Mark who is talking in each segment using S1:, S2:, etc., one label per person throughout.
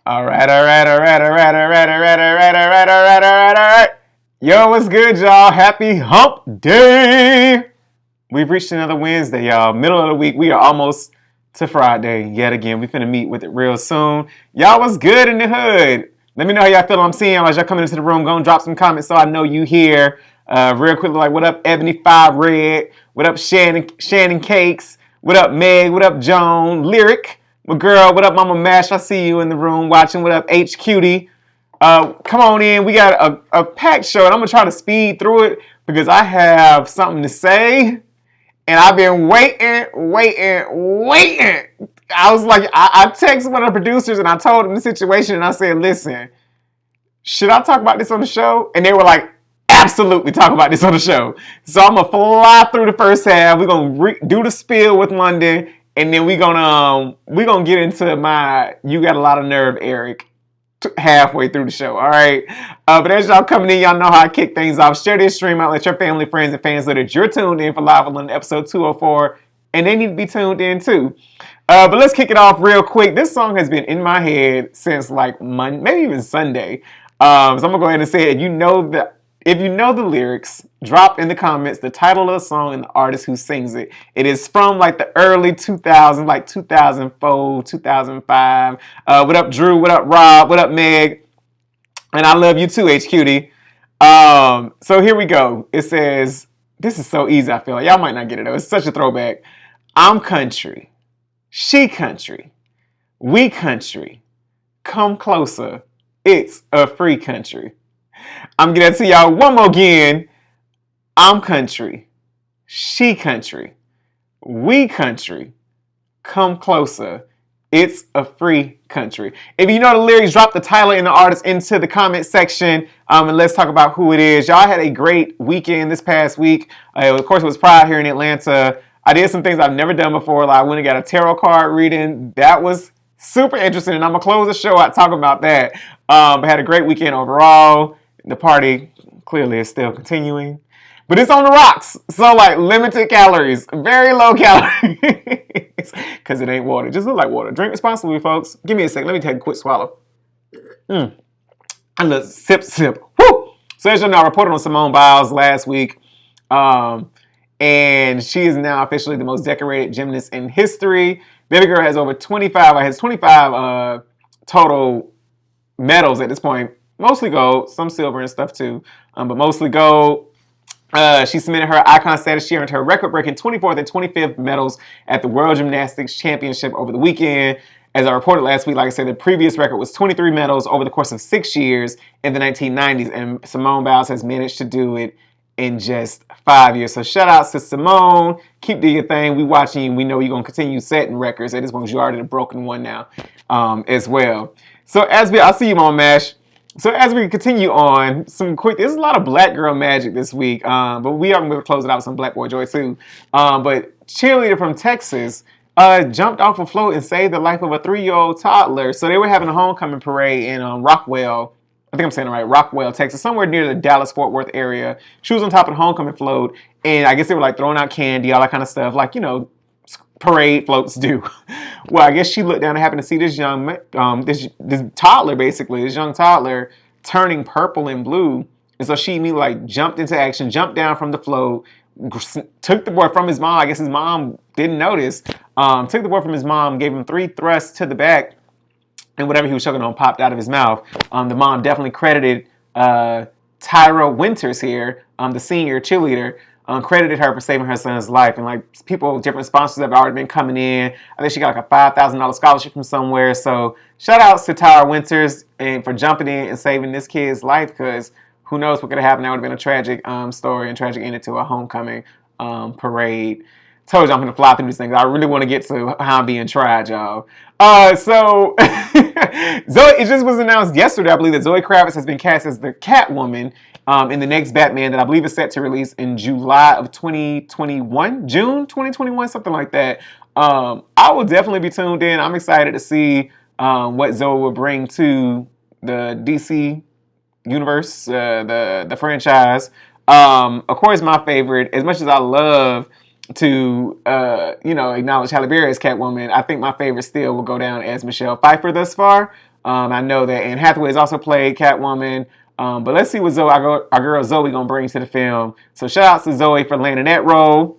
S1: All right, all right, all right, all right, all right, all right, all right, all right, all right, all right, all right. Yo, what's good, y'all? Happy Hump Day! We've reached another Wednesday, y'all. Middle of the week. We are almost to Friday yet again. We finna meet with it real soon. Y'all, what's good in the hood? Let me know how y'all feel. I'm seeing as y'all coming into the room. Go and drop some comments so I know you here. Real quickly, like, what up, Ebony Five Red? What up, Shannon Cakes? What up, Meg? What up, Joan? Lyric? My girl, what up, Mama Mash? I see you in the room watching. What up, H Cutie? Come on in. We got a packed show, and I'm gonna try to speed through it because I have something to say, and I've been waiting. I was like, I texted one of the producers, and I told him the situation, and I said, listen, should I talk about this on the show? And they were like, absolutely talk about this on the show. So I'm gonna fly through the first half. We're gonna do the spiel with London, and then we're gonna get into my "You Got a Lot of Nerve, Eric" halfway through the show. All right. But as y'all coming in, y'all know how I kick things off. Share this stream out. Let your family, friends, and fans know that you're tuned in for Live with London episode 204, and they need to be tuned in too. But let's kick it off real quick. This song has been in my head since like Monday, maybe even Sunday. So I'm gonna go ahead and say it. If you know the lyrics, drop in the comments the title of the song and the artist who sings it. It is from like the early 2000s, like 2004, 2005. What up, Drew? What up, Rob? What up, Meg? And I love you too, HQD. So here we go. It says, this is so easy, I feel like. Y'all might not get it though. It's such a throwback. I'm country. She country. We country. Come closer. It's a free country. I'm gonna tell y'all one more again. I'm country. She country. We country. Come closer. It's a free country. If you know the lyrics, drop the title and the artist into the comment section, and let's talk about who it is. Y'all had a great weekend this past week. Of course, it was Pride here in Atlanta. I did some things I've never done before. Like I went and got a tarot card reading. That was super interesting, and I'm gonna close the show out talking about that. But had a great weekend overall. The party clearly is still continuing. But it's on the rocks. So like limited calories. Very low calories. Because it ain't water. Just look like water. Drink responsibly, folks. Give me a second. Let me take a quick swallow. A little sip. Woo! So as you know, I reported on Simone Biles last week. And she is now officially the most decorated gymnast in history. Baby girl has over 25 total medals at this point. Mostly gold, some silver and stuff too, but mostly gold. She cemented her icon status. She earned her record-breaking 24th and 25th medals at the World Gymnastics Championship over the weekend. As I reported last week, like I said, the previous record was 23 medals over the course of 6 years in the 1990s, and Simone Biles has managed to do it in just 5 years. So shout out to Simone. Keep doing your thing. We watching you. We know you're going to continue setting records at this point because you already a broken one now as well. So I'll see you, Mama Mash. So as we continue on, there's a lot of black girl magic this week, but we are going to close it out with some black boy joy too. But cheerleader from Texas jumped off a float and saved the life of a 3-year-old toddler. So they were having a homecoming parade in Rockwell. I think I'm saying it right, Rockwell, Texas, somewhere near the Dallas-Fort Worth area. She was on top of the homecoming float, and I guess they were like throwing out candy, all that kind of stuff, like, parade floats do. Well, I guess she looked down and happened to see this this toddler, basically, this young toddler turning purple and blue. And so she immediately like jumped into action, jumped down from the float, took the boy from his mom. I guess his mom didn't notice. Took the boy from his mom, gave him 3 thrusts to the back, and whatever he was choking on popped out of his mouth. The mom definitely credited Tyra Winters here, the senior cheerleader, credited her for saving her son's life. And like people, different sponsors have already been coming in. I think she got like a $5,000 scholarship from somewhere. So shout outs to Tyra Winters and for jumping in and saving this kid's life, because who knows what could have happened. That would have been a tragic story and tragic ending to a homecoming parade. Told you I'm going to fly through these things. I really want to get to how I'm being tried, y'all. So it just was announced yesterday, I believe, that Zoe Kravitz has been cast as the Catwoman in the next Batman that I believe is set to release in July of 2021, June 2021, something like that. I will definitely be tuned in. I'm excited to see what Zoe will bring to the DC universe, the franchise. Of course, my favorite, as much as I love to acknowledge Halle Berry as Catwoman, I think my favorite still will go down as Michelle Pfeiffer thus far. I know that Anne Hathaway has also played Catwoman. But let's see what our girl Zoe gonna bring to the film. So shout out to Zoe for landing that role.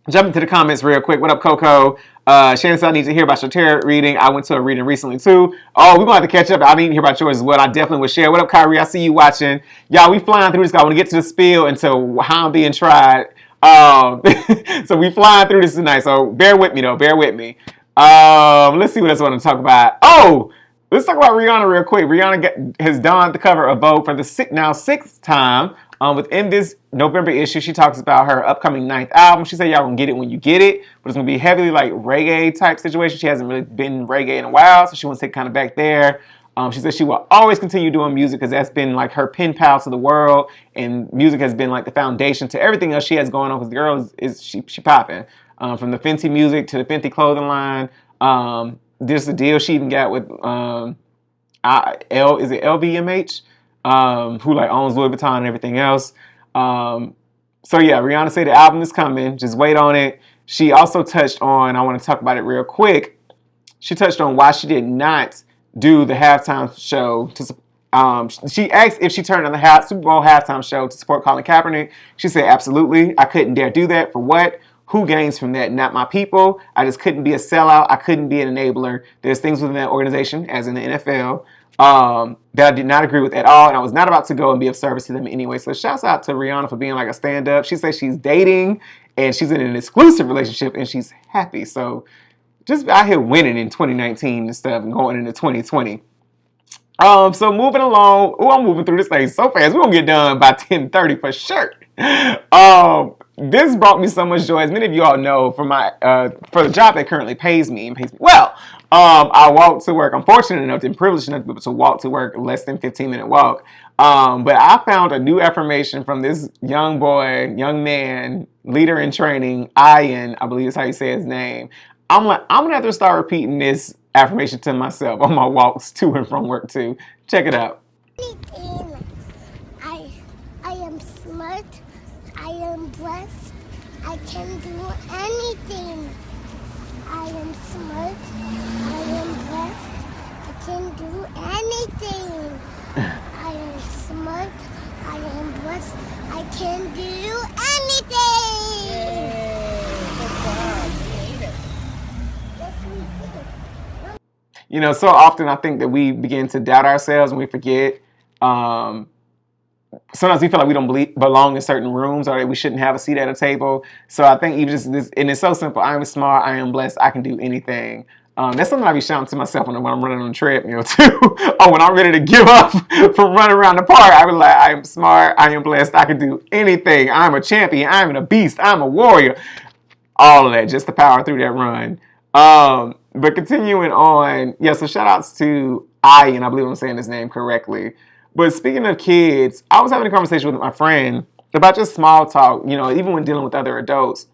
S1: Jumping to the comments real quick. What up, Coco? Shannon said I need to hear about your tarot reading. I went to a reading recently too. Oh, we're going to have to catch up. I need to hear about yours as well. I definitely would share. What up, Kyrie? I see you watching. Y'all, we flying through this. I want to get to the spiel into how I'm being tried. So we flying through this tonight. So bear with me, though. Bear with me. Let's see what else I want to talk about. Oh, let's talk about Rihanna real quick. Rihanna has donned the cover of Vogue for the sixth time. Within this November issue, she talks about her upcoming 9th album. She said, y'all gonna get it when you get it, but it's gonna be heavily like reggae type situation. She hasn't really been reggae in a while, so she wants to take kind of back there. She said she will always continue doing music because that's been like her pen pal to the world, and music has been like the foundation to everything else she has going on. Because the girl she popping from the Fenty music to the Fenty clothing line. There's a deal she even got with is it LVMH? Who like owns Louis Vuitton and everything else. So yeah, Rihanna said the album is coming. Just wait on it. She also touched on, I want to talk about it real quick. She touched on why she did not do the halftime show she asked if she turned on the Super Bowl halftime show to support Colin Kaepernick. She said, absolutely. I couldn't dare do that. For what? Who gains from that? Not my people. I just couldn't be a sellout. I couldn't be an enabler. There's things within that organization, as in the NFL, that I did not agree with at all, and I was not about to go and be of service to them anyway. So shouts out to Rihanna for being like a stand-up. She says she's dating, and she's in an exclusive relationship, and she's happy. So just out here winning in 2019 and stuff and going into 2020. So moving along. Oh, I'm moving through this thing so fast. We're going to get done by 10:30 for sure. This brought me so much joy. As many of you all know, for the job that currently pays me well, I walk to work. I'm fortunate enough and privileged enough to walk to work less than 15-minute walk. But I found a new affirmation from this young man, leader in training, Ian, I believe is how you say his name. I'm gonna have to start repeating this affirmation to myself on my walks to and from work too. Check it out.
S2: I am smart. I am blessed. I can do anything. I am smart. I am blessed. I can do anything. I am smart. I am blessed. I can do anything.
S1: You know, so often I think that we begin to doubt ourselves and we forget. Sometimes we feel like we don't belong in certain rooms or that we shouldn't have a seat at a table. So I think even just this, and it's so simple. I am smart. I am blessed. I can do anything. That's something I be shouting to myself when I'm running on the treadmill too. Or when I'm ready to give up from running around the park, I be like, I am smart. I am blessed. I can do anything. I'm a champion. I'm a beast. I'm a warrior. All of that just to power through that run. But continuing on, yeah, so shout outs to Ian, I believe I'm saying his name correctly. But speaking of kids, I was having a conversation with my friend about just small talk, you know, even when dealing with other adults.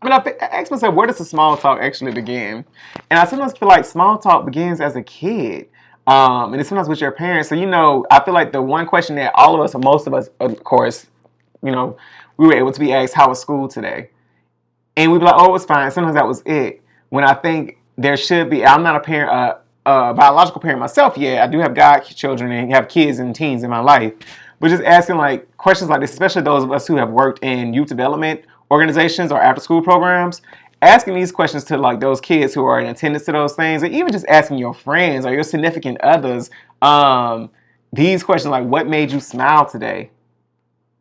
S1: I mean, I asked myself, where does the small talk actually begin? And I sometimes feel like small talk begins as a kid. And it's sometimes with your parents. So, you know, I feel like the one question that all of us, or most of us, of course, you know, we were able to be asked, how was school today? And we'd be like, oh, it was fine. Sometimes that was it. When I think there should be, I'm not a parent, biological parent myself yet. I do have godchildren and have kids and teens in my life. But just asking like questions like this, especially those of us who have worked in youth development organizations or after school programs, asking these questions to like those kids who are in attendance to those things, and even just asking your friends or your significant others, these questions like, what made you smile today?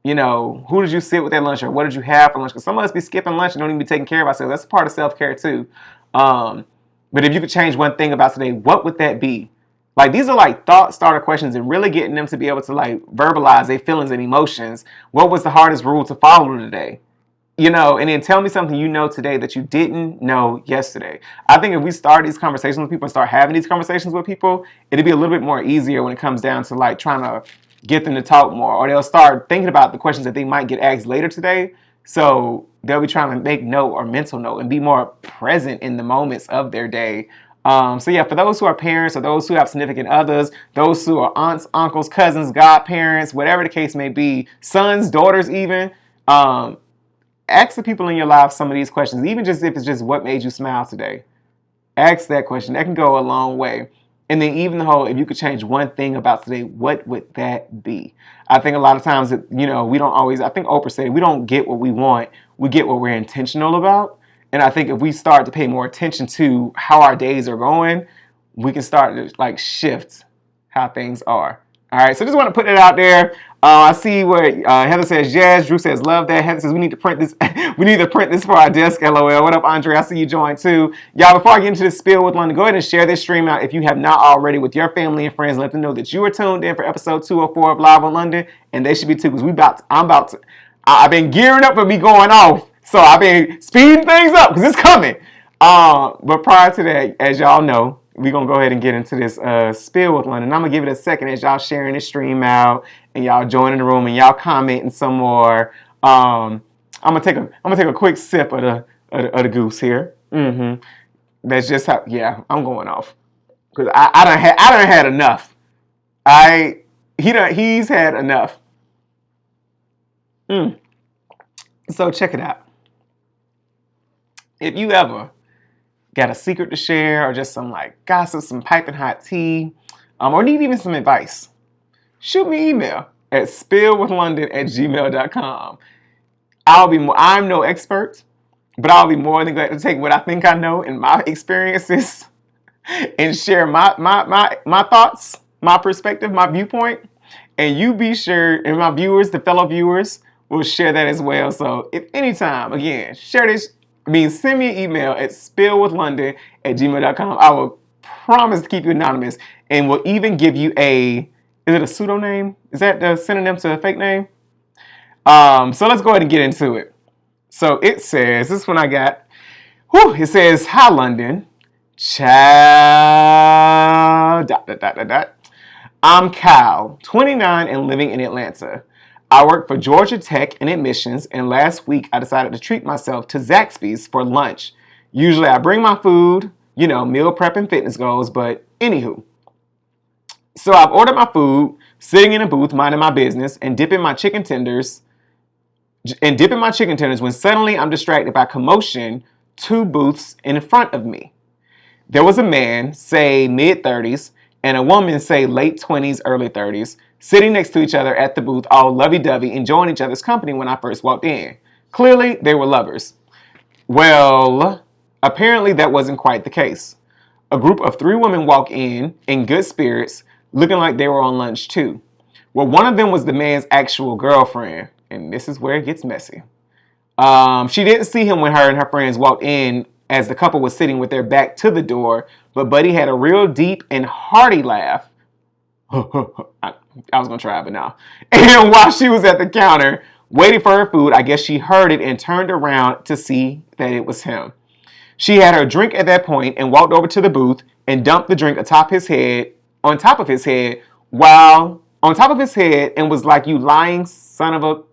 S1: You know, who did you sit with at lunch, or what did you have for lunch? Because some of us be skipping lunch and don't even be taking care of ourselves. That's a part of self-care too. But if you could change one thing about today, what would that be? Like, these are like thought starter questions and really getting them to be able to like verbalize their feelings and emotions. What was the hardest rule to follow today? You know, and then tell me something you know today that you didn't know yesterday. I think if we start these conversations with people and start having these conversations with people, it'd be a little bit more easier when it comes down to like trying to get them to talk more, or they'll start thinking about the questions that they might get asked later today. So they'll be trying to make note or mental note and be more present in the moments of their day. So yeah, for those who are parents or those who have significant others, those who are aunts, uncles, cousins, godparents, whatever the case may be, sons, daughters even, ask the people in your life some of these questions, even just if it's just what made you smile today. Ask that question. That can go a long way. And then even the whole, if you could change one thing about today, what would that be? I think a lot of times that, we don't always, I think Oprah said, we don't get what we want. We get what we're intentional about. And I think if we start to pay more attention to how our days are going, we can start to like shift how things are. All right, so just want to put it out there. I see where Heather says yes. Drew says love that. Heather says we need to print this. We need to print this for our desk. LOL. What up, Andre? I see you joined too. Y'all, before I get into this spiel with London, go ahead and share this stream out if you have not already with your family and friends. Let them know that you are tuned in for episode 204 of Live on London, and they should be too because I'm about to. I've been gearing up for me going off, so I've been speeding things up because it's coming. But prior to that, as y'all know, we're going to go ahead and get into this spiel with London. I'm going to give it a second as y'all sharing this stream out and y'all joining the room and y'all commenting some more. I'm gonna take a quick sip of the goose here. That's just how. Yeah, I'm going off because I done had enough. He's had enough. So check it out. If you ever got a secret to share or just some like gossip, some piping hot tea, or need even some advice, shoot me an email at spillwithlondon@gmail.com. I'm no expert, but I'll be more than glad to take what I think I know and my experiences and share my thoughts, my perspective, my viewpoint. And you be sure, and my viewers, the fellow viewers, will share that as well. So if anytime, again, share this, send me an email at spillwithlondon@gmail.com. I will promise to keep you anonymous and will even give you is it a pseudonym? Is that the synonym to a fake name? So let's go ahead and get into it. So it says, this one I got, it says, hi London, child, ... I'm Cal, 29 and living in Atlanta. I work for Georgia Tech in admissions, and last week I decided to treat myself to Zaxby's for lunch. Usually I bring my food, meal prep and fitness goals, but anywho. So I've ordered my food, sitting in a booth minding my business, and dipping my chicken tenders when suddenly I'm distracted by commotion 2 booths in front of me. There was a man, say mid-30s, and a woman, say late 20s, early 30s, sitting next to each other at the booth, all lovey-dovey, enjoying each other's company when I first walked in. Clearly, they were lovers. Well, apparently that wasn't quite the case. A group of 3 women walk in good spirits, looking like they were on lunch too. Well, one of them was the man's actual girlfriend, and this is where it gets messy. She didn't see him when her and her friends walked in as the couple was sitting with their back to the door, but Buddy had a real deep and hearty laugh. I was going to try, but no. And while she was at the counter waiting for her food, I guess she heard it and turned around to see that it was him. She had her drink at that point and walked over to the booth and dumped the drink on top of his head, and was like, you lying son of a...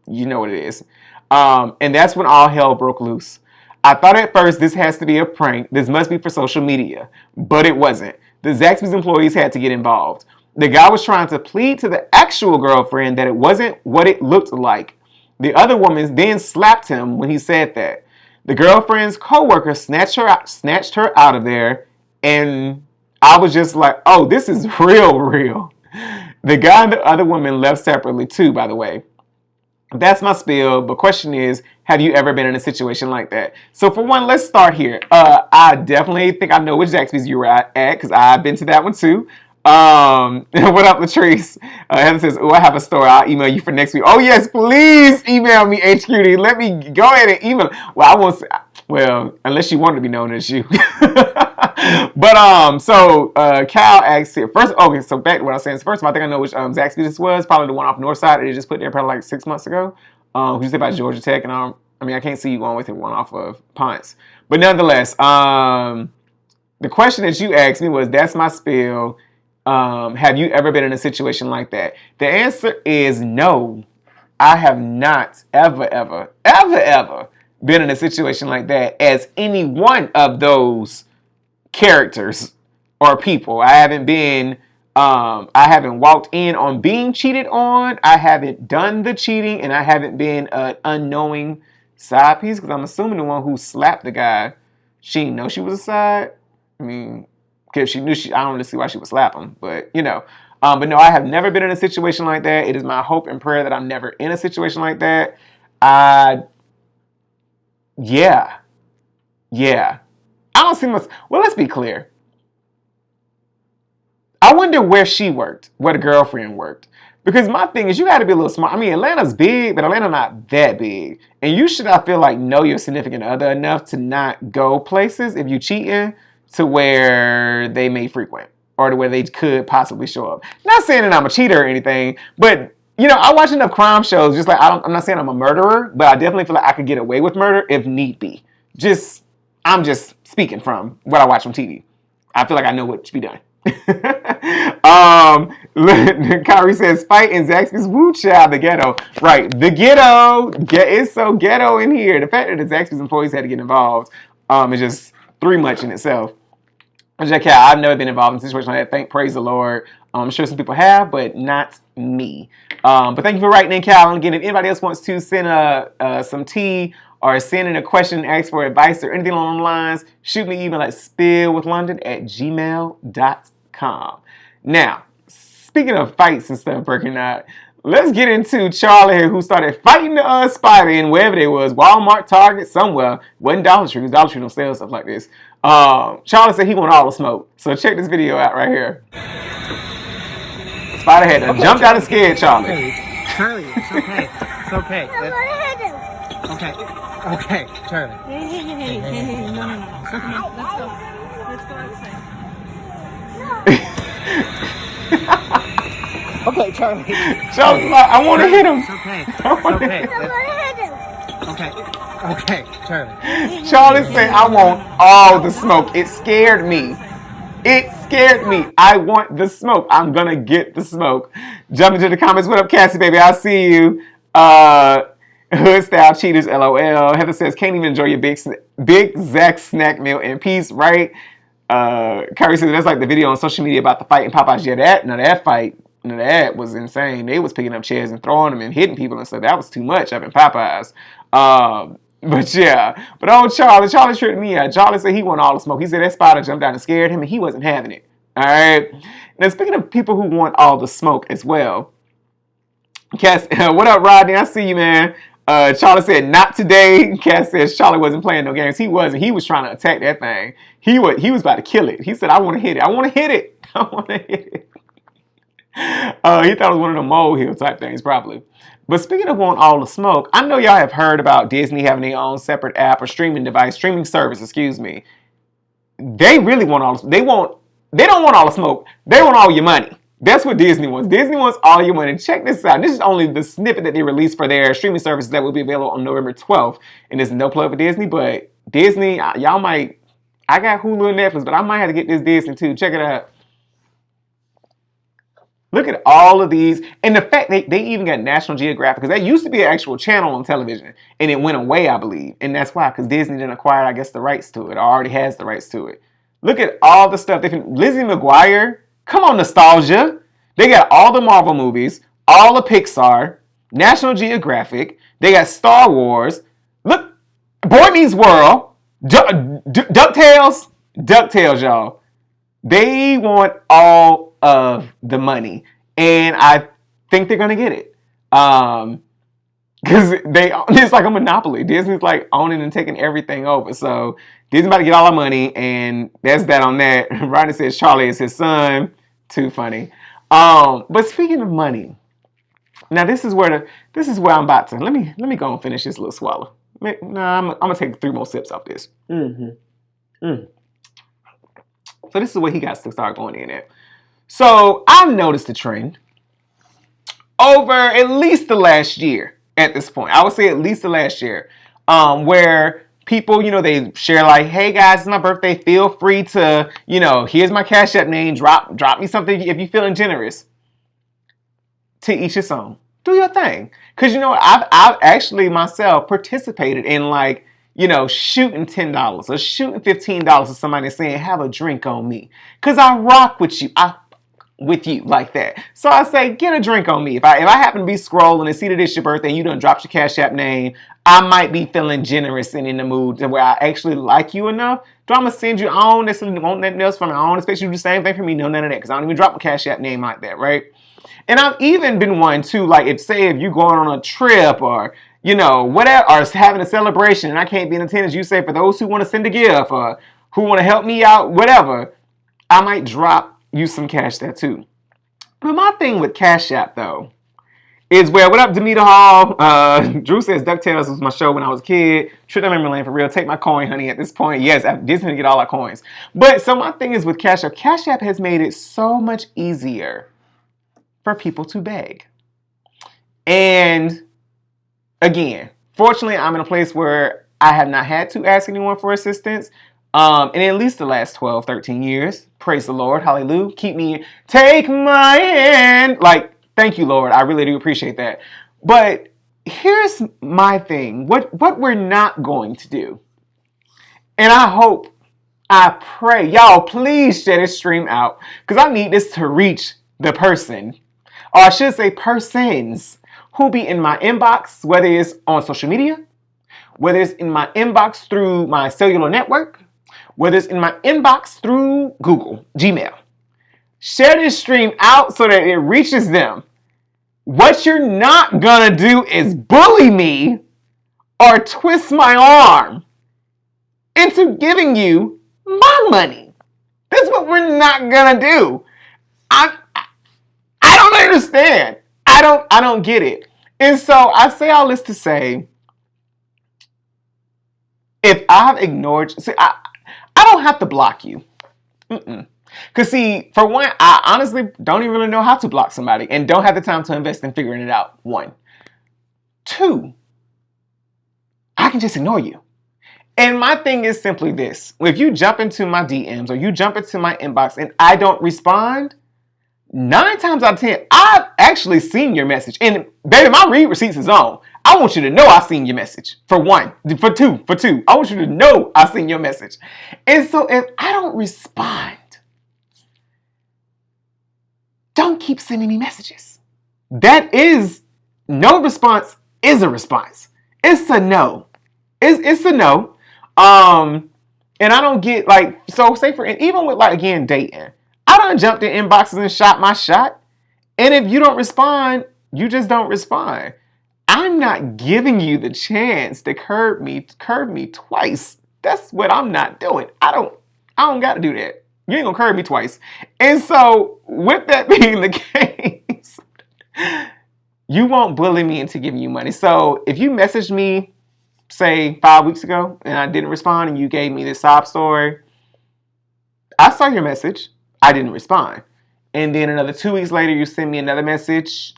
S1: You know what it is. And that's when all hell broke loose. I thought at first this has to be a prank. This must be for social media. But it wasn't. The Zaxby's employees had to get involved. The guy was trying to plead to the actual girlfriend that it wasn't what it looked like. The other woman then slapped him when he said that. The girlfriend's coworker snatched her out of there, and I was just like, oh, this is real. The guy and the other woman left separately too, by the way. That's my spiel, but question is, have you ever been in a situation like that? So for one, let's start here. I definitely think I know which Zaxby's you were at, because I've been to that one too. What up, Latrice? Heather says, oh, I have a story. I'll email you for next week. Oh, yes, please email me, HQD. Let me go ahead and email. Well, I won't say, unless you want to be known as you. But, Cal asks here. So back to what I was saying. First of all, I think I know which Zaxby's this was. Probably the one off North Side that they just put there probably like 6 months ago. Who's said about Georgia Tech. And I can't see you going with it one off of Ponce. But nonetheless, the question that you asked me was, that's my spiel. Have you ever been in a situation like that? The answer is no. I have not ever been in a situation like that as any one of those characters or people. I haven't walked in on being cheated on. I haven't done the cheating, and I haven't been an unknowing side piece, because I'm assuming the one who slapped the guy, she didn't know she was a side. because she knew I don't really see why she would slap him, but but no, I have never been in a situation like that. It is my hope and prayer that I'm never in a situation like that. Yeah, yeah. I don't see much. Well, let's be clear. I wonder where she worked, where the girlfriend worked. Because my thing is, you got to be a little smart. I mean, Atlanta's big, but Atlanta not that big. And you should, I feel like, know your significant other enough to not go places if you cheating to where they may frequent or to where they could possibly show up. Not saying that I'm a cheater or anything, but I watch enough crime shows. Just like I'm not saying I'm a murderer, but I definitely feel like I could get away with murder if need be. I'm just speaking from what I watch on TV. I feel like I know what should be done. Kyrie says, fight in Zaxby's Woo Child, the ghetto. Right, the ghetto. It's so ghetto in here. The fact that the Zaxby's employees had to get involved is just too much in itself. I've never been involved in a situation like that. Praise the Lord. I'm sure some people have, but not me. But thank you for writing in, Cal. And again, if anybody else wants to send some tea or send in a question, ask for advice or anything along the lines, shoot me an email at spillwithlondon@gmail.com. Now, speaking of fights and stuff breaking out, let's get into Charlie here, who started fighting the spider in wherever they was, Walmart, Target, somewhere. Wasn't Dollar Tree, because Dollar Tree don't sell stuff like this. Charlie said he want all the smoke. So check this video out right here. The spider had to jump out and scared Charlie.
S3: Hey, Charlie, it's okay. It's okay.
S2: I'm gonna hit him.
S3: Okay. Okay, Charlie.
S4: Hey, no. Come on, let's go outside.
S3: Okay, Charlie.
S1: Charlie's like, I want to hit him.
S3: It's okay.
S1: I wanna
S3: Okay.
S2: I'm gonna hit him.
S3: Okay. Okay, Charlie.
S1: Charlie said, I want all the smoke. It scared me. It scared me. I want the smoke. I'm going to get the smoke. Jump into the comments. What up, Cassie, baby? I see you. Hood style cheaters, LOL. Heather says, can't even enjoy your big Zack snack meal in peace, right? Kyrie says, that's like the video on social media about the fight in Popeyes. Yeah, that fight, that was insane. They was picking up chairs and throwing them and hitting people and stuff. That was too much up in Popeyes. But Charlie tricked me out. Charlie said he wanted all the smoke. He said that spider jumped out and scared him and he wasn't having it. All right. Now, speaking of people who want all the smoke as well, Cass, what up, Rodney? I see you, man. Charlie said, not today. Cass says Charlie wasn't playing no games. He wasn't. He was trying to attack that thing. He was about to kill it. He said, I want to hit it. I want to hit it. I want to hit it. He thought it was one of the molehill type things, probably. But speaking of wanting all the smoke, I know y'all have heard about Disney having their own separate app or streaming service, excuse me. They really want all the they don't want all the smoke. They want all your money. That's what Disney wants. Disney wants all your money. Check this out. This is only the snippet that they released for their streaming services that will be available on November 12th. And there's no plug for Disney, but Disney, y'all might, I got Hulu and Netflix, but I might have to get this Disney too. Check it out. Look at all of these. And the fact they even got National Geographic, because that used to be an actual channel on television. And it went away, I believe. And that's why, because Disney didn't acquire, I guess, the rights to it, or already has the rights to it. Look at all the stuff. Lizzie McGuire, come on, nostalgia. They got all the Marvel movies, all the Pixar, National Geographic. They got Star Wars. Look, Boy Meets World, DuckTales, y'all. They want all of the money, and I think they're gonna get it. Because it's like a monopoly. Disney's like owning and taking everything over. So Disney's about to get all our money, and that's that on that. Rodney says Charlie is his son. Too funny. But speaking of money, now this is where I'm about to let me go and finish this little swallow. I'm gonna take 3 more sips off this. So this is where he got to start going in at. So I've noticed a trend over at least the last year at this point. I would say at least the last year, where people, they share like, hey guys, it's my birthday. Feel free to, here's my Cash App name. Drop me something if you're feeling generous. To each his own. Do your thing. Because, I've actually myself participated in like, shooting $10 or shooting $15 to somebody saying, have a drink on me. Because I rock with you. with you like that. So I say, get a drink on me. If I happen to be scrolling and see that it's your birthday and you done dropped your Cash App name, I might be feeling generous and in the mood to where I actually like you enough. Do I'm gonna send you? I don't necessarily want nothing else from you. I don't expect you to do the same thing for me. No, none of that. Because I don't even drop a Cash App name like that, right? And I've even been one too, like if you're going on a trip or whatever, or having a celebration and I can't be in attendance, you say for those who want to send a gift or who want to help me out, whatever, I might drop you some cash there too. But my thing with Cash App though is where, what up, Demeter Hall? Drew says DuckTales was my show when I was a kid. Trip to Memory Lane for real. Take my coin, honey, at this point. Yes, Disney to get all our coins. But so my thing is with Cash App has made it so much easier for people to beg. And again, fortunately, I'm in a place where I have not had to ask anyone for assistance in at least the last 12, 13 years. Praise the Lord. Hallelujah. Take my hand. Like, thank you, Lord. I really do appreciate that. But here's my thing. What we're not going to do, and I pray, y'all, please share this stream out because I need this to reach the person, or I should say persons, who be in my inbox, whether it's on social media, whether it's in my inbox through my cellular network, whether it's in my inbox through Google, Gmail. Share this stream out so that it reaches them. What you're not gonna do is bully me or twist my arm into giving you my money. That's what we're not gonna do. I don't understand. I don't get it. And so I say all this to say, if I've ignored, I don't have to block you. Because see, for one, I honestly don't even really know how to block somebody and don't have the time to invest in figuring it out. 1. 2, I can just ignore you. And my thing is simply this. If you jump into my DMs or you jump into my inbox and I don't respond, 9 times out of 10, I've actually seen your message. And baby, my read receipts is on. I want you to know I seen your message. For 1. For two. I want you to know I seen your message. And so if I don't respond, don't keep sending me messages. No response is a response. It's a no. It's a no. And I don't get even with again, dating. I done jumped in inboxes and shot my shot. And if you don't respond, you just don't respond. I'm not giving you the chance to curb me twice. That's what I'm not doing. I don't got to do that. You ain't gonna curb me twice. And so, with that being the case, you won't bully me into giving you money. So, if you messaged me, say 5 weeks ago, and I didn't respond, and you gave me this sob story, I saw your message. I didn't respond. And then another 2 weeks later, you send me another message,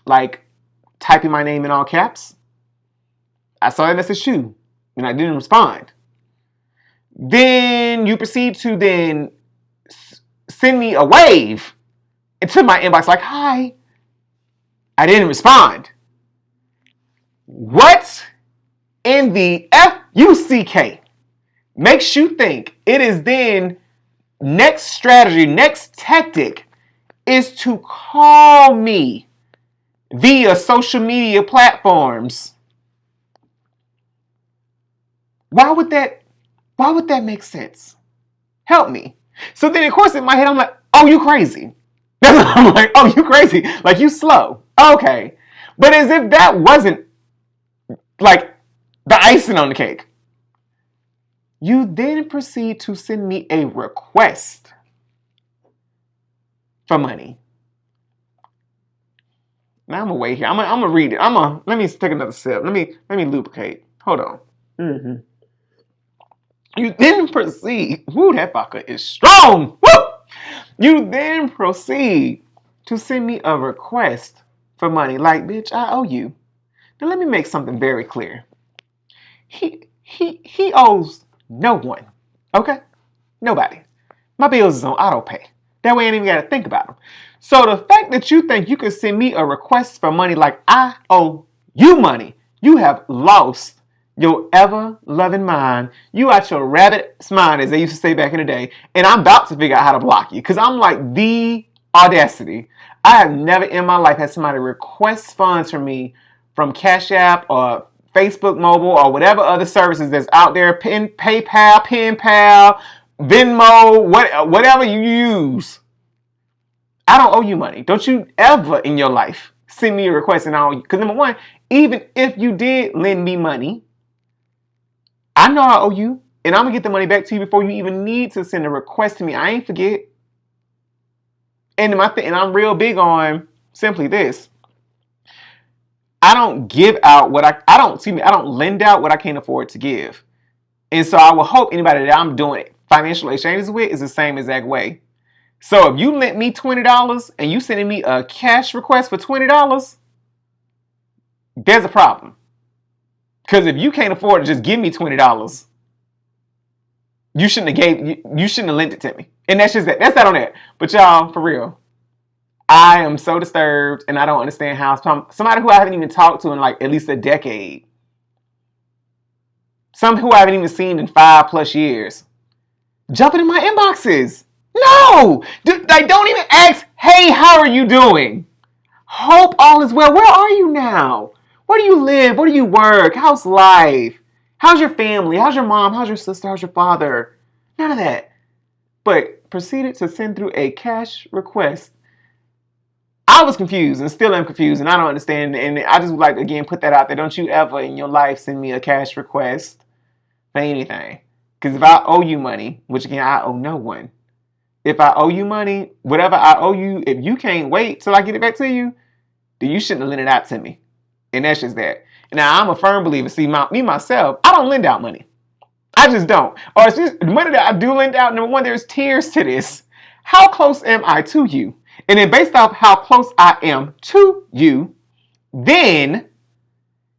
S1: typing my name in all caps. I saw that message too, and I didn't respond. Then you proceed to then send me a wave into my inbox hi. I didn't respond. What in the FUCK makes you think it is then next strategy, next tactic is to call me via social media platforms? Why would that make sense? Help me. So then, of course, in my head, I'm like, oh, you crazy. I'm like, oh, you crazy. Like, you slow. Okay. But as if that wasn't, the icing on the cake. You then proceed to send me a request for money. Now, I'm going to wait here. I'm going to read it. Let me take another sip. Let me lubricate. Hold on. Mm-hmm. You then proceed. Woo, that vodka is strong. Woo! You then proceed to send me a request for money. Bitch, I owe you. Now let me make something very clear. He owes no one. Okay? Nobody. My bills is on auto pay. That way I ain't even got to think about them. So the fact that you think you can send me a request for money like I owe you money, you have lost your ever-loving mind. You out your rabbit's mind, as they used to say back in the day. And I'm about to figure out how to block you. Because I'm like the Audacity. I have never in my life had somebody request funds from me from Cash App or Facebook Mobile or whatever other services that's out there, PayPal, PenPal, Venmo, whatever you use. I don't owe you money. Don't you ever in your life send me a request and I owe you. Because number one, even if you did lend me money, I know I owe you. And I'm going to get the money back to you before you even need to send a request to me. I ain't forget. And I'm real big on simply this. I don't give out what I don't lend out what I can't afford to give. And so I will hope anybody that I'm doing financial exchanges with is the same exact way. So if you lent me $20 and you sending me a cash request for $20, there's a problem. Because if you can't afford to just give me $20, you shouldn't have lent it to me. And that's just that. That's that on that. But y'all, for real, I am so disturbed and I don't understand how somebody who I haven't even talked to in like at least a decade, some who I haven't even seen in 5+ years, jumping in my inboxes. No! Don't even ask, hey, how are you doing? Hope all is well. Where are you now? Where do you live? Where do you work? How's life? How's your family? How's your mom? How's your sister? How's your father? None of that. But proceeded to send through a cash request. I was confused and still am confused and I don't understand. And I just would like to, again, put that out there. Don't you ever in your life send me a cash request for anything. Because if I owe you money, which again, I owe no one. If I owe you money, whatever I owe you, if you can't wait till I get it back to you, then you shouldn't have lent it out to me. And that's just that. Now, I'm a firm believer. See, me, myself, I don't lend out money. I just don't. Or it's just the money that I do lend out, number one, there's tiers to this. How close am I to you? And then based off how close I am to you, then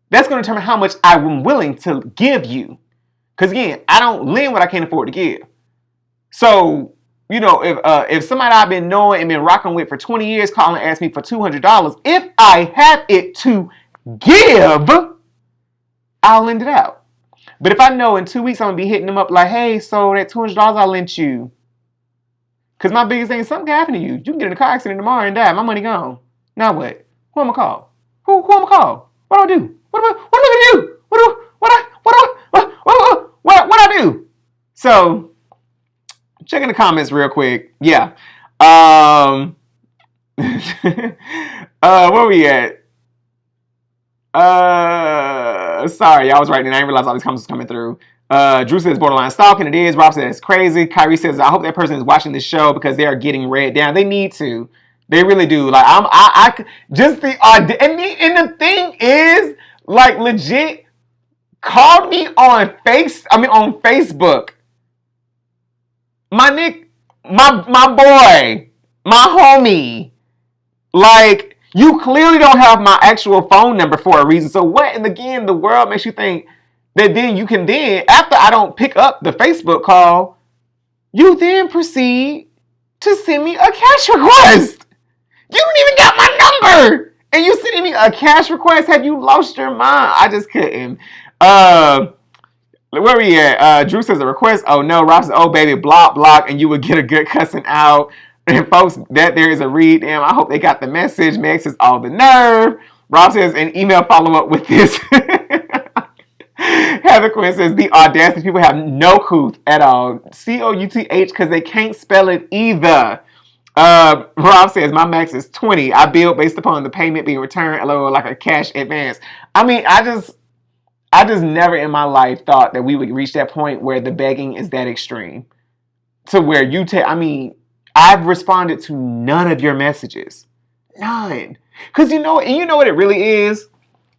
S1: that's going to determine how much I'm willing to give you. Because again, I don't lend what I can't afford to give. So, you know, if somebody I've been knowing and been rocking with for 20 years calling and ask me for $200, if I have it to give, I'll lend it out. But if I know in 2 weeks I'm going to be hitting them up like, hey, so that $200 I lent you. Because my biggest thing is something can happen to you. You can get in a car accident tomorrow and die. My money gone. Now what? Who am I call? Who am I call? What do I do? What am I going to do? What I do? So, checking the comments real quick. Yeah. Where we at? Sorry, I was writing. I didn't realize all these comments was coming through. Drew says borderline stalking. It is. Rob says it's crazy. Kyrie says I hope that person is watching this show because they are getting read down. They need to. They really do. Like I just the and the thing is like legit called me on on Facebook. My boy, my homie. Like, you clearly don't have my actual phone number for a reason. So what in the world makes you think that then you can after I don't pick up the Facebook call, you then proceed to send me a cash request? You don't even got my number! And you sending me a cash request? Have you lost your mind? I just couldn't. Where we at? Drew says a request. Oh no. Rob says, oh baby, block, and you would get a good cussing out. And folks, that there is a read. Damn, I hope they got the message. Meg says, all the nerve. Rob says, an email follow-up with this. Heather Quinn says, the audacity. People have no couth at all. COUTH because they can't spell it either. Rob says, my max is 20. I bill based upon the payment being returned, LOL, like a cash advance. I mean, I just never in my life thought that we would reach that point where the begging is that extreme. To where I've responded to none of your messages. None. Because you know what it really is?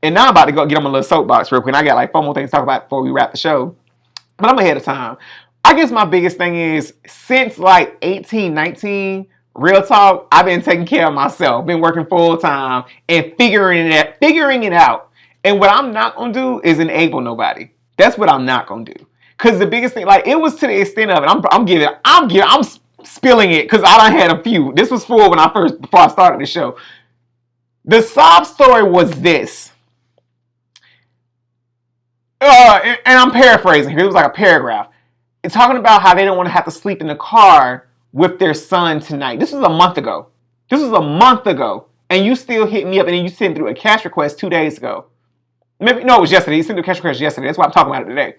S1: And now I'm about to go get on my little soapbox real quick. I got like 4 more things to talk about before we wrap the show. But I'm ahead of time. I guess my biggest thing is, since like 18, 19, real talk, I've been taking care of myself. Been working full time and figuring it out. And what I'm not going to do is enable nobody. That's what I'm not going to do. Because the biggest thing, like, it was to the extent of it. I'm spilling it because I done had a few. This was before I started the show. The sob story was this. And I'm paraphrasing here. It was like a paragraph. It's talking about how they don't want to have to sleep in the car with their son tonight. This was a month ago. This was a month ago. And you still hit me up and then you sent through a cash request 2 days ago. Maybe, no, it was yesterday. You sent through a cash request yesterday. That's why I'm talking about it today.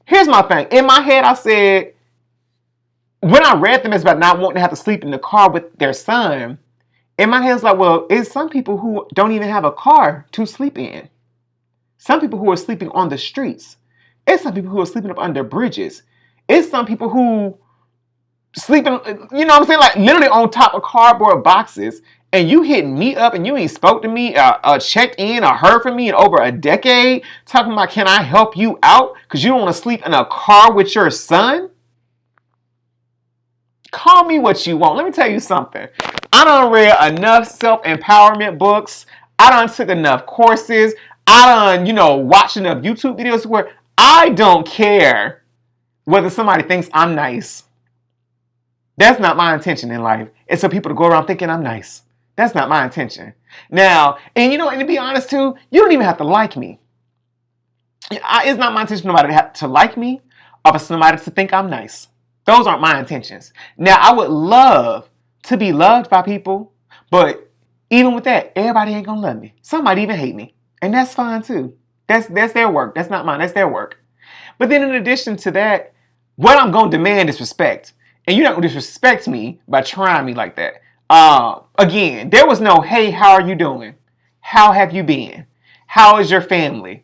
S1: Here's my thing. In my head, I said, when I read them, it's about not wanting to have to sleep in the car with their son. In my head, it's like, well, it's some people who don't even have a car to sleep in. Some people who are sleeping on the streets. It's some people who are sleeping up under bridges. It's some people who sleeping, you know what I'm saying? Like literally on top of cardboard boxes. And you hitting me up and you ain't spoke to me, checked in or heard from me in over a decade, talking about, can I help you out? Because you don't want to sleep in a car with your son? Call me what you want. Let me tell you something. I done read enough self-empowerment books. I done took enough courses. I done, watched enough YouTube videos where I don't care whether somebody thinks I'm nice. That's not my intention in life. It's for people to go around thinking I'm nice. That's not my intention. Now, and to be honest too, you don't even have to like me. It's not my intention for nobody to like me or for somebody to think I'm nice. Those aren't my intentions. Now, I would love to be loved by people, but even with that, everybody ain't gonna love me. Some might even hate me, and that's fine too. That's their work. That's not mine. That's their work. But then in addition to that, what I'm gonna demand is respect. And you're not gonna disrespect me by trying me like that. Again, there was no, hey, how are you doing? How have you been? How is your family?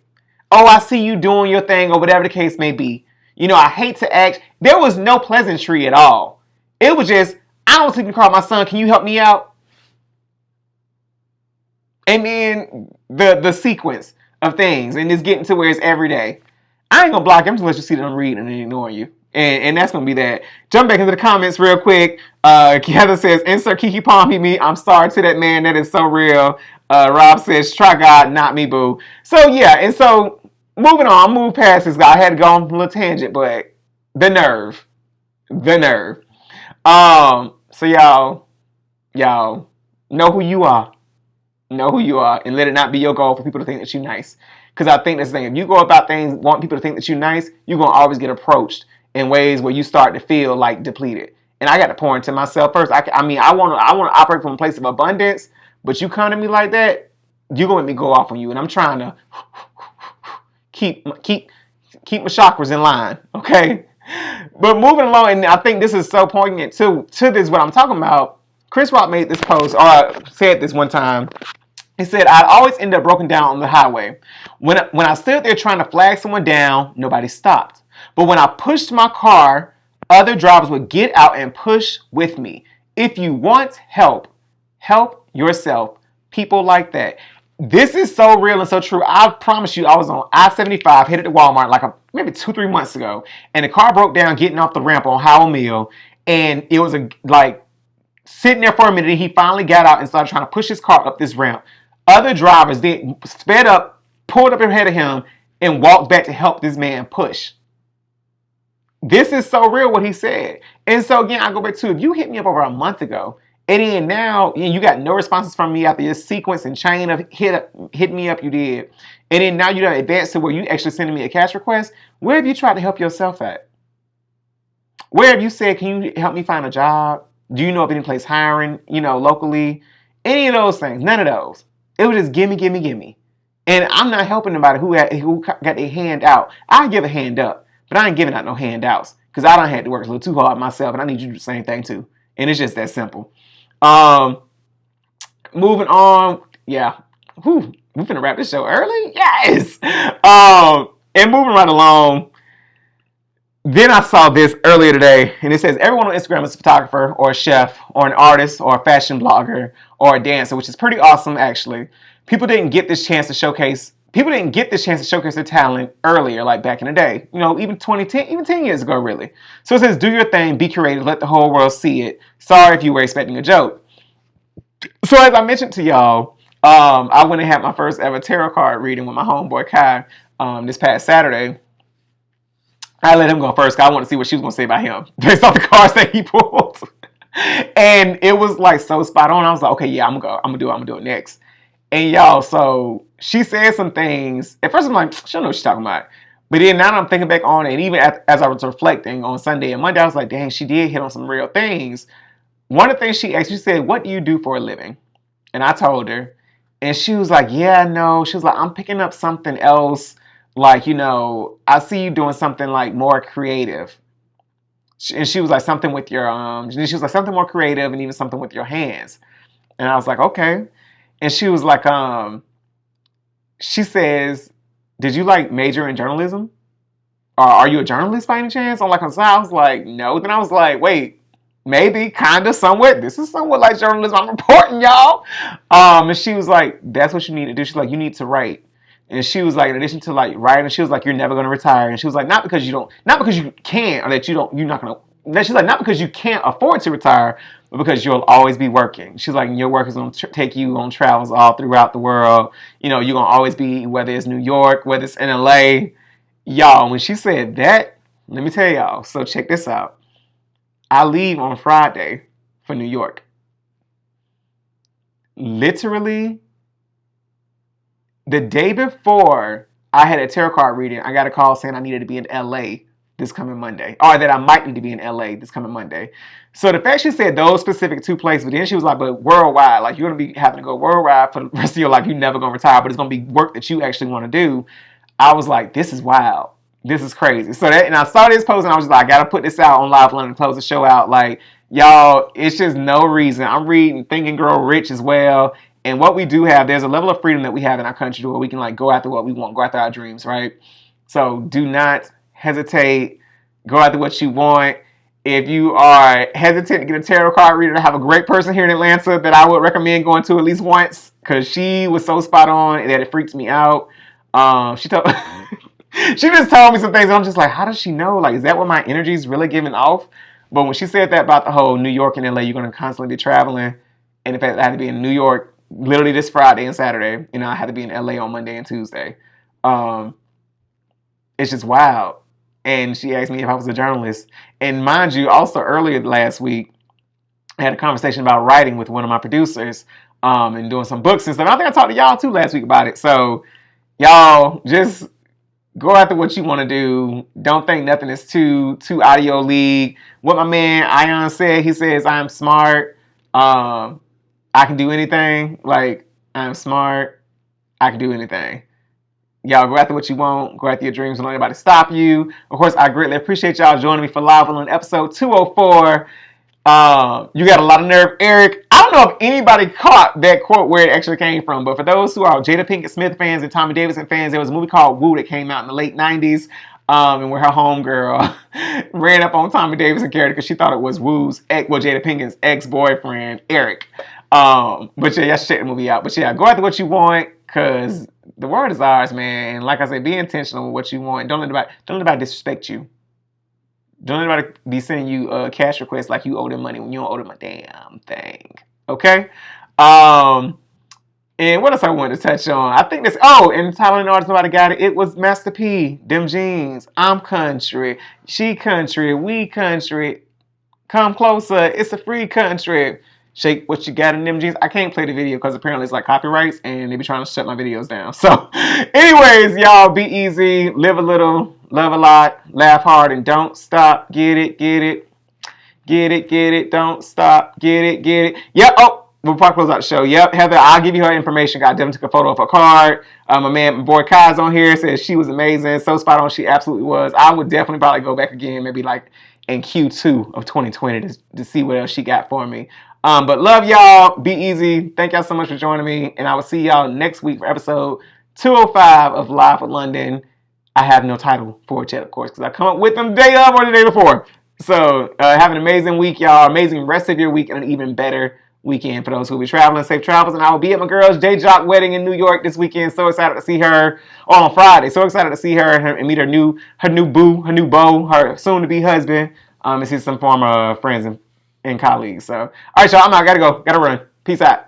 S1: Oh, I see you doing your thing or whatever the case may be. I hate to act. There was no pleasantry at all. It was just, I don't sleep in the car with my son. Can you help me out? And then the sequence of things. And it's getting to where it's every day. I ain't going to block you. I'm just going to let you see that I'm reading and ignoring you. And that's going to be that. Jump back into the comments real quick. Heather says, insert Kiki Palm hit me. I'm sorry to that man. That is so real. Rob says, try God, not me, boo. So, yeah. And so, moving on. Move past this guy. I had to go on a little tangent, but the nerve. The nerve. So, y'all know who you are. Know who you are. And let it not be your goal for people to think that you're nice. Because I think that's the thing. If you go about things, want people to think that you're nice, you're going to always get approached in ways where you start to feel like depleted. And I got to pour into myself first. I want to operate from a place of abundance, but you come to me like that, you're going to make me go off on you. And I'm trying to keep my chakras in line, okay? But moving along, and I think this is so poignant to this, what I'm talking about. Chris Rock made this post, or said this one time. He said, I'd always end up broken down on the highway. When I stood there trying to flag someone down, nobody stopped. But when I pushed my car, other drivers would get out and push with me. If you want help, help yourself. People like that. This is so real and so true. I promise you, I was on I-75, headed to Walmart like maybe 2-3 months ago. And the car broke down getting off the ramp on Howell Mill. And it was sitting there for a minute. And he finally got out and started trying to push his car up this ramp. Other drivers then sped up, pulled up ahead of him, and walked back to help this man push. This is so real what he said. And so again, I go back to, if you hit me up over a month ago, and then now you got no responses from me after this sequence and chain of hit me up you did, and then now you done advanced to where you actually sending me a cash request, where have you tried to help yourself at? Where have you said, can you help me find a job? Do you know of any place hiring, locally? Any of those things, none of those. It was just gimme. And I'm not helping nobody who got their hand out. I give a hand up, but I ain't giving out no handouts because I done had to work a little too hard myself, and I need you to do the same thing too. And it's just that simple. Moving on. Yeah. We're finna wrap this show early? Yes! And moving right along. Then I saw this earlier today, and it says everyone on Instagram is a photographer or a chef or an artist or a fashion blogger or a dancer, which is pretty awesome, actually. People didn't get this chance to showcase their talent earlier, like back in the day. Even 2010, even 10 years ago, really. So it says, do your thing, be creative, let the whole world see it. Sorry if you were expecting a joke. So as I mentioned to y'all, I went and had my first ever tarot card reading with my homeboy Kai this past Saturday. I let him go first because I want to see what she was going to say about him based off the cards that he pulled. And it was so spot on. I was like, okay, yeah, I'm going to do it next. And y'all, so she said some things. At first I'm like, she don't know what she's talking about. But then now I'm thinking back on it. And even as I was reflecting on Sunday and Monday, I was like, dang, she did hit on some real things. one of the things she asked, she said, "What do you do for a living?" And I told her, and she was like, "Yeah, no." She was like, "I'm picking up something else. Like, I see you doing something like more creative." And she was like, "Something with your she was like, something more creative, and even something with your hands." And I was like, "Okay." And she was like, she says, "Did you like major in journalism? Or are you a journalist by any chance?" I'm like, on side, I was like, "No." Then I was like, "Wait, maybe, kind of, somewhat. This is somewhat like journalism. I'm reporting, y'all." And she was like, "That's what you need to do." She's like, "You need to write." And she was like, in addition to like writing, she was like, "You're never gonna retire." And she was like, not because you can't, or that you're not gonna. She's like, not because you can't afford to retire, but because you'll always be working. She's like, your work is gonna take you on travels all throughout the world. You're gonna always be, whether it's New York, whether it's in LA. Y'all, when she said that, let me tell y'all. So check this out. I leave on Friday for New York. Literally, the day before I had a tarot card reading, I got a call saying I needed to be in LA this coming Monday, or that I might need to be in LA this coming Monday. So the fact she said those specific two places, but then she was like, "But worldwide, like you're gonna be having to go worldwide for the rest of your life. You're never gonna retire, but it's gonna be work that you actually want to do." I was like, "This is wild. This is crazy." So that, and I saw this post, and I was just like, "I gotta put this out on Live London, close the show out." Like, y'all, it's just no reason. I'm reading Think and Grow Rich as well. And what we do have, there's a level of freedom that we have in our country where we can like go after what we want, go after our dreams, right? So do not hesitate. Go after what you want. If you are hesitant to get a tarot card reader, I have a great person here in Atlanta that I would recommend going to at least once because she was so spot on that it freaks me out. She told she just told me some things, and I'm just like, how does she know? Like, is that what my energy is really giving off? But when she said that about the whole New York and LA, you're going to constantly be traveling, and in fact, I had to be in New York literally this Friday and Saturday. I had to be in LA on Monday and Tuesday. Um, it's just wild. And she asked me if I was a journalist. And mind you, also earlier last week, I had a conversation about writing with one of my producers and doing some books and stuff. I think I talked to y'all too last week about it. So y'all just go after what you want to do. Don't think nothing is too out of your league. What my man Ion said, he says, "I'm smart. I can do anything. Like, I'm smart. I can do anything." Y'all go after what you want. Go after your dreams. Don't let anybody stop you. Of course, I greatly appreciate y'all joining me for Live on episode 204. You got a lot of nerve, Eric. I don't know if anybody caught that quote where it actually came from, but for those who are Jada Pinkett Smith fans and Tommy Davidson fans, there was a movie called Woo that came out in the late 90s, and where her homegirl ran up on Tommy Davidson character because she thought it was Jada Pinkett's ex-boyfriend, Eric. But yeah, y'all should check the movie out. But yeah, go after what you want, because the world is ours, man. And like I said, be intentional with what you want. Don't let anybody disrespect you. Don't let anybody be sending you cash requests like you owe them money when you don't owe them a damn thing. Okay? And what else I wanted to touch on? I think this. Oh, and Tyler and artist, nobody got it. It was Master P. Them jeans. I'm country. She country. We country. Come closer. It's a free country. Shake what you got in them jeans. I can't play the video because apparently it's like copyrights and they be trying to shut my videos down. So, anyways, y'all be easy, live a little, love a lot, laugh hard, and don't stop. Get it, get it, get it, get it. Don't stop. Get it, get it. Yep. Oh. Before I close out the show, yep, Heather, I'll give you her information. I definitely took a photo of her card. My boy Kai's on here, says she was amazing, so spot on. She absolutely was. I would definitely probably go back again, maybe like in Q2 of 2020 to see what else she got for me. But love y'all. Be easy. Thank y'all so much for joining me, and I will see y'all next week for episode 205 of Live from London. I have no title for it yet, of course, because I come up with them day of or the day before. So have an amazing week, y'all. Amazing rest of your week, and an even better weekend for those who will be traveling. Safe travels, and I will be at my girl's J Jock wedding in New York this weekend. So excited to see her on Friday. So excited to see her and meet her new beau, her soon to be husband, and see some former friends and colleagues. So all right, y'all, I'm out. Gotta go. Gotta run. Peace out.